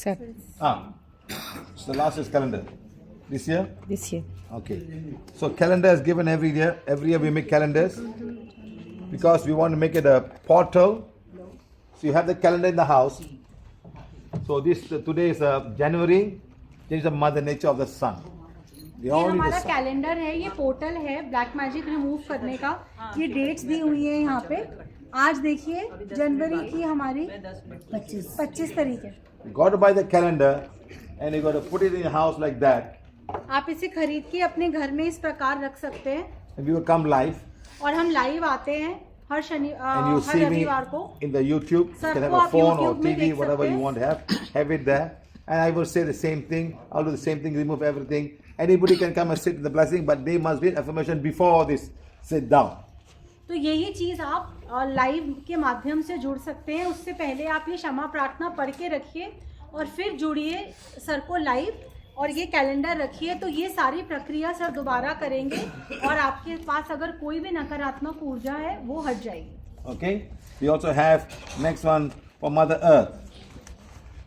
Sir. So the last is calendar. This year? This year. Okay. So calendar is given every year. Every year we make calendars because we want to make it a portal. So you have the calendar in the house. So today is January. This is the Mother Nature of the Sun. ये हमारा calendar है, ये portal है black magic remove करने का. ये dates दी हुई है यहाँ पे. आज देखिए जनवरी की हमारी 25 तारीख है. Got to buy the calendar and you got to put it in your house like that. आप इसे खरीद के अपने घर में इस प्रकार रख सकते हैं. And we will come live. और हम लाइव आते हैं हर And you her see me रविवार को. in the YouTube. You can have a phone or TV, whatever you want to have it there. And I will say the same thing. I'll do the same thing, remove everything. Anybody can come and sit in the blessing, but they must be affirmation before this. Sit down. तो यही चीज आप live के माध्यम से जुड़ सकते हैं. उससे पहले आप ये क्षमा प्रार्थना पढ़ के रखिए और फिर जुड़िए सर को लाइव और ये कैलेंडर रखिए. तो ये सारी प्रक्रिया सर दोबारा करेंगे और आपके पास अगर कोई भी नकारात्मक ऊर्जा है वो हट जाएगी. Okay. We also have next one for Mother Earth.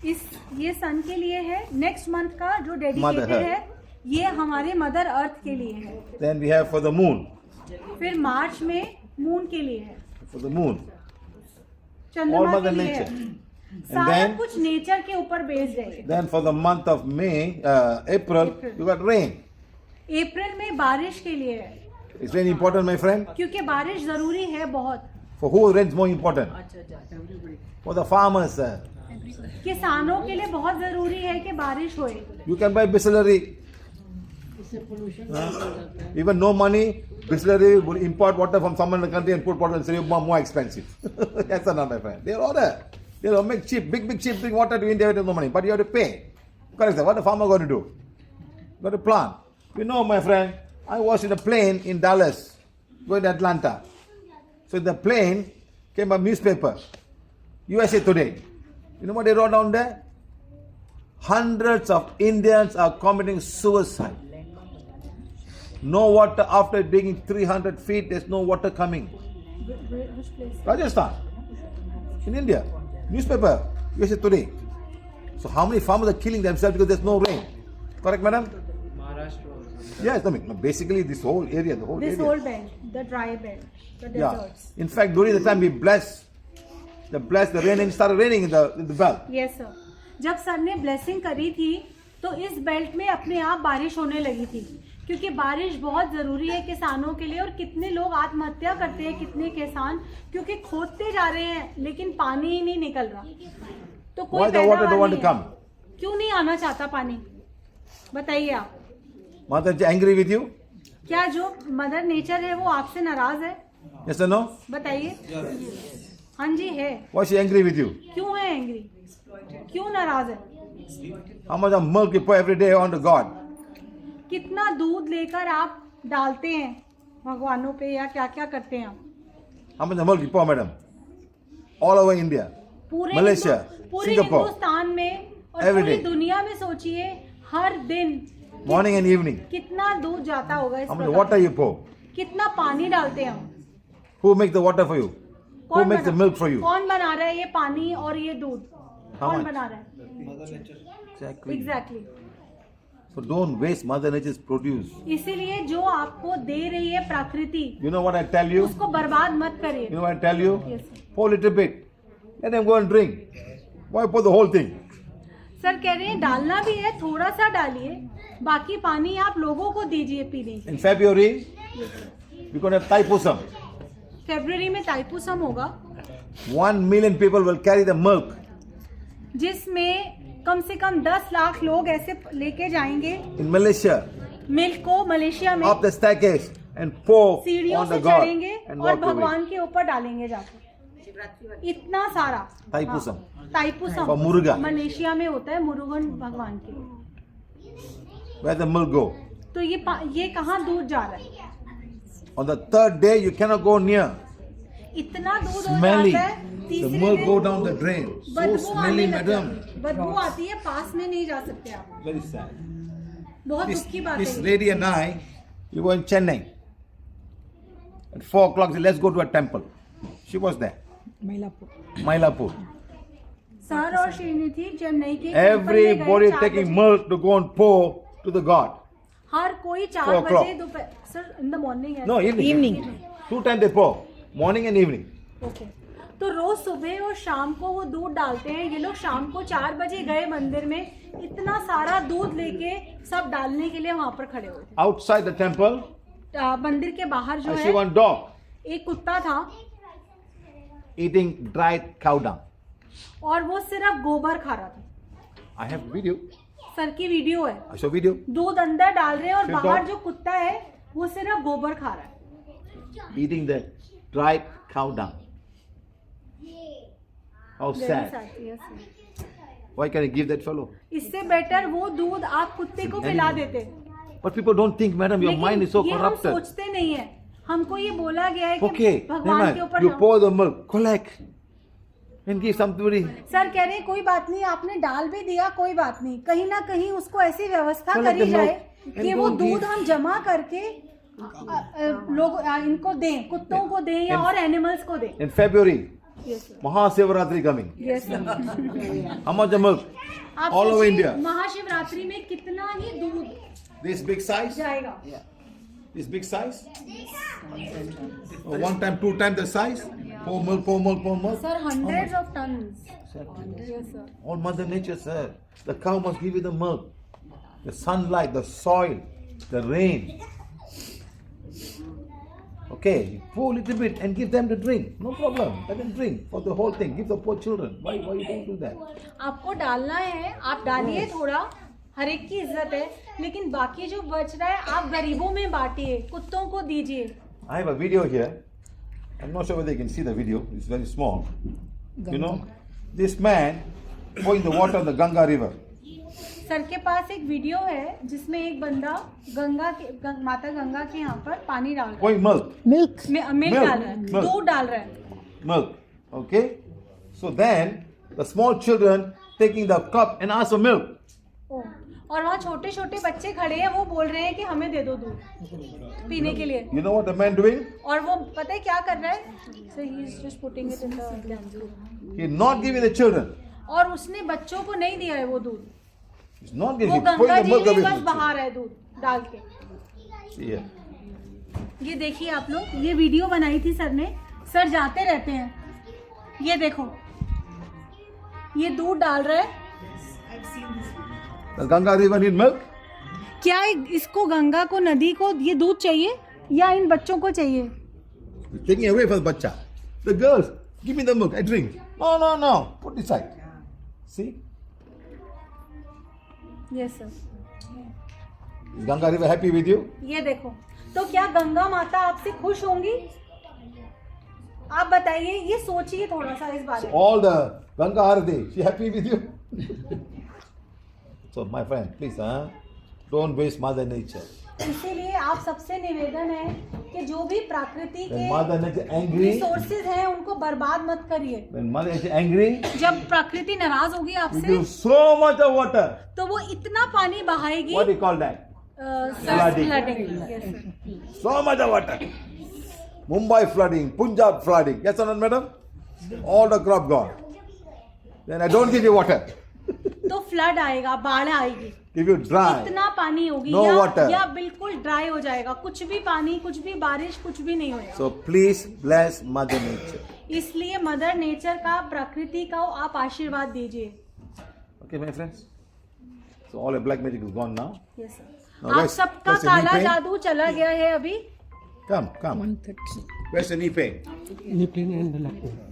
ये सन के लिए है. नेक्स्ट मंथ का जो डेडिकेटेड है ये हमारे मदर अर्थ के लिए है. Then we have for the moon. फिर मार्च में मून के लिए है. For the moon. चंद्रमा Mother के लिए है. Nature. सारा then- कुछ नेचर के ऊपर बेस्ड है. Then for the month of April, you got rain. अप्रैल में बारिश के लिए है. Is rain important, my friend? क्योंकि बारिश जरूरी है बहुत. For who rain is more important? For the farmers, sir. किसानों के लिए बहुत जरूरी है कि बारिश होए. You can buy Bisleri. Even no money, Bisleri will import water from some other country and put water and say more expensive. That's not, my friend. They'll order. They'll make cheap, big cheap bring water to India with no money. But you have to pay. Correct, sir. What the farmer going to do? Got to plant. You know, my friend, I was in a plane in Dallas, going to Atlanta. So in the plane came a newspaper, USA Today. You know what they wrote down there? Hundreds of Indians are committing suicide. No water after digging 300 feet, there's no water coming. Which place? Rajasthan, in India, newspaper, USA Today. So how many farmers are killing themselves because there's no rain? Correct, madam? Yes, I mean, basically this whole area, the whole This area. whole belt, the dry belt, the Yeah. deserts. In fact, during the time we bless the rain and started raining in the belt. Yes sir. जब sir ने blessing करी थी तो इस belt में अपने आप बारिश होने लगी थी क्योंकि बारिश बहुत जरूरी है किसानों के लिए. और कितने लोग आत्महत्या करते हैं, कितने किसान, क्योंकि खोदते जा रहे हैं लेकिन पानी ही नहीं निकल रहा. तो कोई Why the water don't want to come? क्यों नहीं आना चाहता पानी? बताइए आप. Mother is angry with you? क्या जो मदर नेचर है वो आपसे नाराज है? Yes or no? बताइए. हाँ जी है. Why is she angry with you? क्यों है एंग्री? क्यों नाराज है? How much of milk you pour every day onto God? कितना दूध लेकर आप डालते हैं भगवानों पे या क्या क्या करते हैं आप? How much of milk you pour, madam? All over India, पूरे Malaysia, पूरे Singapore, हिंदुस्तान में और Every पूरी day. दुनिया में सोचिए हर दिन morning and evening. कितना दूध जाता होगा इस How much प्रकार. water you pour? कितना पानी डालते हैं हम? Who makes the water for you? Who कौन makes the बना- milk for you? कौन बना रहा है ये पानी और ये दूध? How कौन much? बना रहा है? Exactly. Exactly. So don't waste Mother Nature's produce. इसीलिए जो आपको दे रही है प्रकृति You know what I tell you? उसको बर्बाद मत करिए. You know what I tell you? Yes, sir. Pour a little bit. Let them go and drink. Why pour the whole thing? Sir कह रहे हैं डालना भी है, थोड़ा सा डालिए, बाकी पानी आप लोगों को दीजिए पीने के. In February, we're going to have Thaipusam. फरवरी में ताइपुसम होगा 1 million people will carry the milk जिसमें कम से कम 10 लाख लोग ऐसे लेके जाएंगे in Malaysia मिल्क को मलेशिया में, up the staircase and pour सीढ़ियों on से the God चढ़ेंगे and और walk away. भगवान के ऊपर डालेंगे जाकर. इतना सारा Thaipusam. हाँ, ताइपुसम For Murugan. मलेशिया में होता है मुरुगन भगवान के लिए. Where the milk go? तो ये कहाँ दूध जा रहा है? On the third day, you cannot go near. इतना दूध हो Smelly. जाता है. The तीसरे milk दिन go down the drain. So बदबू smelly, आने लगता madam. है. बदबू आती है, पास में नहीं जा सकते आप. Very sad. बहुत दुख की बात This है. lady and I, we were in Chennai. At 4 o'clock, let's go to a temple. She was there. Mailapur. Mylapore. Sir और श्रीनिधि चेन्नई के टेंपल में गए Everybody 4 taking बजे। milk to go and pour to the God. हर कोई 4 4 o'clock. बजे दोपहर sir in the morning No, evening. 2 times they pour, morning and evening. Okay तो रोज सुबह और शाम को वो दूध डालते हैं। ये लोग शाम को 4 बजे गए मंदिर में, इतना सारा दूध लेके सब डालने के लिए वहां पर खड़े हुए Outside the temple, थे। मंदिर के बाहर जो I see है one dog एक कुत्ता था eating dried cow dung. और वो सिर्फ गोबर खा रहा था। I have video. सर की वीडियो है, I show video. दूध अंदर डाल रहे हैं और फिर बाहर तो- जो कुत्ता है वो सिर्फ गोबर खा रहा है। Eating the dried cow dung. How Very sad. sad, yes, sir. Why can I give that fellow? इससे बेटर वो दूध आप कुत्ते को पिला देते। But people don't think, madam, your लेकिन mind is so ये हम corrupted. सोचते नहीं है। हमको ये बोला गया है कि Okay, भगवान never के mind. ऊपर You जाओ। pour the milk, collect, and give somebody. Sir कह रहे हैं कोई बात नहीं, आपने डाल भी दिया, कोई बात नहीं, कहीं ना कहीं उसको ऐसी व्यवस्था Collect करी the जाए milk कि and वो go दूध give. हम जमा करके लोग इनको दें, कुत्तों को दें या और एनिमल्स को दें। In February, yes sir, Mahasivaratri coming. Yes sir. How much the milk? आप All over सोचिए, India. महाशिवरात्रि में कितना ही दूध This big size? जाएगा। This big size? One time, 2 times the size? Pour milk, pour milk, pour milk. Sir hundreds of tons. Yes sir. All Mother Nature, sir. The cow must give you the milk, the sunlight, the soil, the rain. Okay, you pour a little bit and give them to drink. No problem. Let them drink for the whole thing. Give the poor children. Why you don't do that? आपको डालना है, आप डालिए थोड़ा, हर एक की इज्जत है, लेकिन बाकी जो बच रहा है आप गरीबों में बांटिए, कुत्तों को दीजिए। I have a video here. I'm not sure whether you can see the video. It's very small. You know, this man pouring the water on the Ganga river. Sir के पास एक वीडियो है जिसमें एक बंदा माता गंगा के यहाँ पर पानी डाल रहा Pouring milk. है, मिल्क डाल रहा है, milk. दूध डाल रहा है। Milk. Okay? So then, the small children taking the cup and ask for milk. ओ, और वहाँ छोटे छोटे बच्चे खड़े हैं, वो बोल रहे हैं कि हमें दे दो दूध पीने के लिए। You know what the man doing? और वो पता है क्या कर रहा है? So he is just putting it in the He not giving the children. और उसने बच्चों को नहीं दिया है वो दूध, He's not वो giving. He's Ganga pouring the ji milk में away बस from the बहा children. रहा है दूध डाल के। See here. ये देखिए आप लोग, ये वीडियो बनाई थी सर ने। सर जाते रहते हैं, ये देखो, ये दूध डाल रहा है। The Ganga river need milk? क्या इसको गंगा को, नदी को ये दूध चाहिए या इन बच्चों को चाहिए? He's taking away from the bacha. The girls, give me the milk. I drink. No, no, no. Put aside. See? Yes sir. Is Ganga river happy with you? ये देखो, तो क्या गंगा माता आपसे खुश होंगी? आप बताइए, ये सोचिए थोड़ा सा इस बारे में। All the Ganga Arati, she happy with you? So my friend, please, don't waste Mother Nature. इसीलिए आप सबसे निवेदन है कि जो भी प्रकृति When Mother Nature के angry, रिसोर्सेज हैं उनको बर्बाद मत करिए। when Mother Nature angry, जब प्रकृति नाराज होगी we आपसे give so much of water. तो वो इतना पानी बहाएगी। What do you call that? Flooding. Flooding. So much of water. Mumbai flooding, Punjab flooding. Yes or not, madam? All the crop gone. Then I don't give you water. तो flood आएगा, बाढ़ आएगी, Give you dry. इतना पानी होगी No water. या बिल्कुल dry हो जाएगा, कुछ भी पानी, कुछ भी बारिश, कुछ भी नहीं होगा। So please bless Mother Nature. इसलिए मदर नेचर का, प्रकृति का आप आशीर्वाद दीजिए। Okay, my friends. So all the black magic is gone now. Yes sir. Now, आप where's- सबका where's the knee काला pain? जादू चला गया है अभी। Come, come. 130. Where's the knee pain? Knee pain and the leg pain.